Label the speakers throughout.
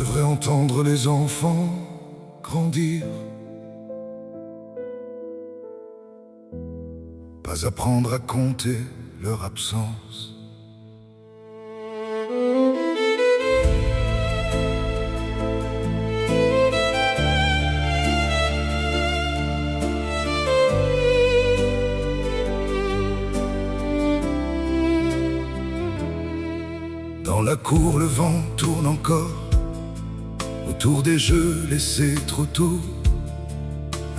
Speaker 1: devrait entendre les enfants grandir, pas apprendre à compter leur absence. Dans la cour, le vent tourne encore autour des jeux laissés trop tôt.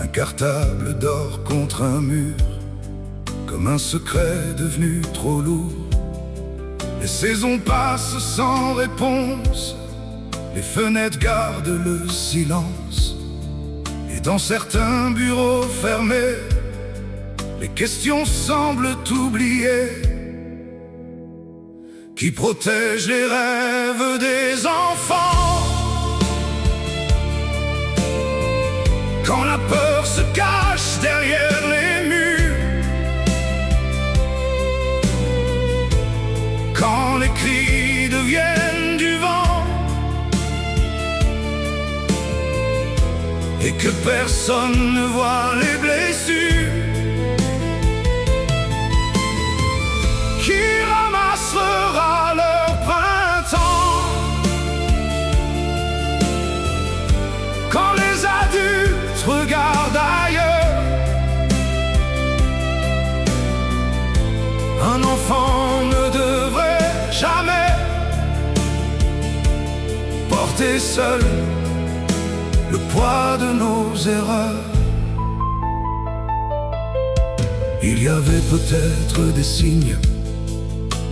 Speaker 1: Un cartable dort contre un mur, comme un secret devenu trop lourd. Les saisons passent sans réponse, les fenêtres gardent le silence. Et dans certains bureaux fermés, les questions semblent oubliées. Qui protège les rêves des enfants quand la peur se cache derrière les murs, quand les cris deviennent du vent et que personne ne voit les blessures. Qui ramassera leur printemps quand les adultes regardent ailleurs? Un enfant ne devrait jamais porter seul le poids de nos erreurs. Il y avait peut-être des signes,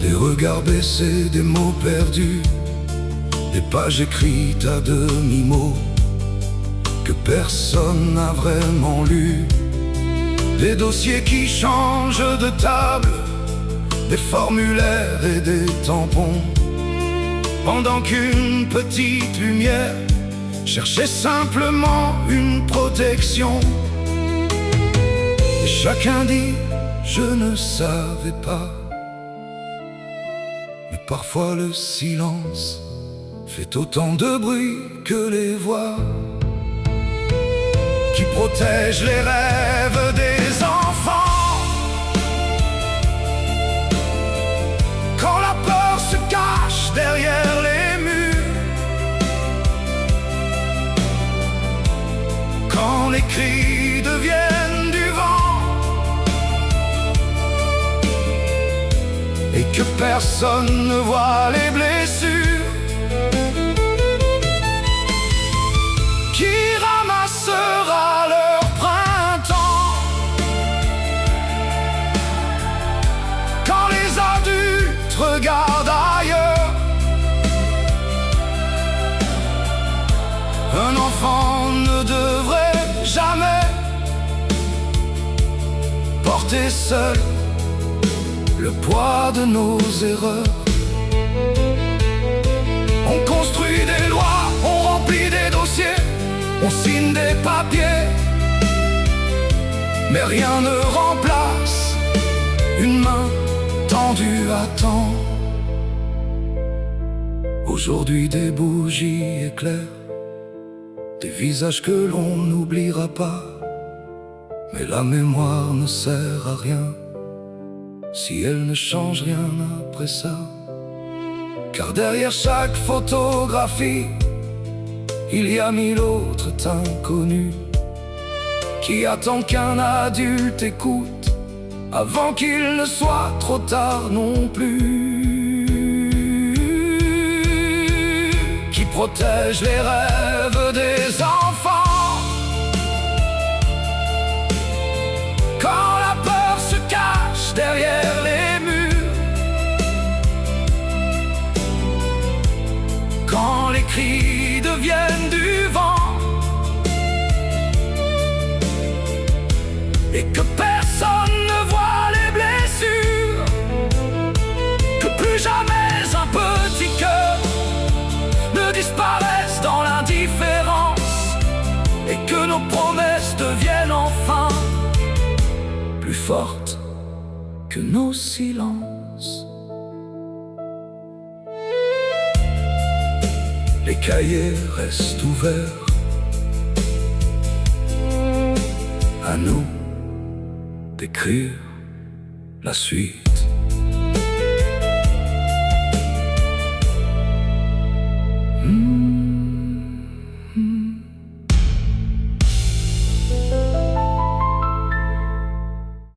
Speaker 1: des regards baissés, des mots perdus, des pages écrites à demi-mot que personne n'a vraiment lu, des dossiers qui changent de table, des formulaires et des tampons, pendant qu'une petite lumière cherchait simplement une protection. Et chacun dit « je ne savais pas ». Parfois le silence fait autant de bruit que les voix. Qui protège les rêves des enfants quand la peur se cache derrière les murs, quand les cris deviennent du vent et que personne ne voit les blessures. Qui ramassera leur printemps quand les adultes regardent ailleurs? Un enfant ne devrait jamais porter seul le poids de nos erreurs. On construit des lois, on remplit des dossiers, on signe des papiers, mais rien ne remplace une main tendue à temps. Aujourd'hui des bougies éclairent des visages que l'on n'oubliera pas, mais la mémoire ne sert à rien si elle ne change rien après ça. Car derrière chaque photographie, il y a 1000 autres inconnus qui attendent qu'un adulte écoute avant qu'il ne soit trop tard non plus. Qui protège les rêves des enfants quand la peur se cache derrière les murs, quand les cris deviennent du vent et que personne ne voit les blessures, que plus jamais un petit cœur ne disparaisse dans l'indifférence et que nos promesses deviennent enfin plus fortes que nos silences. Les cahier reste ouvert. À nous d'écrire la suite.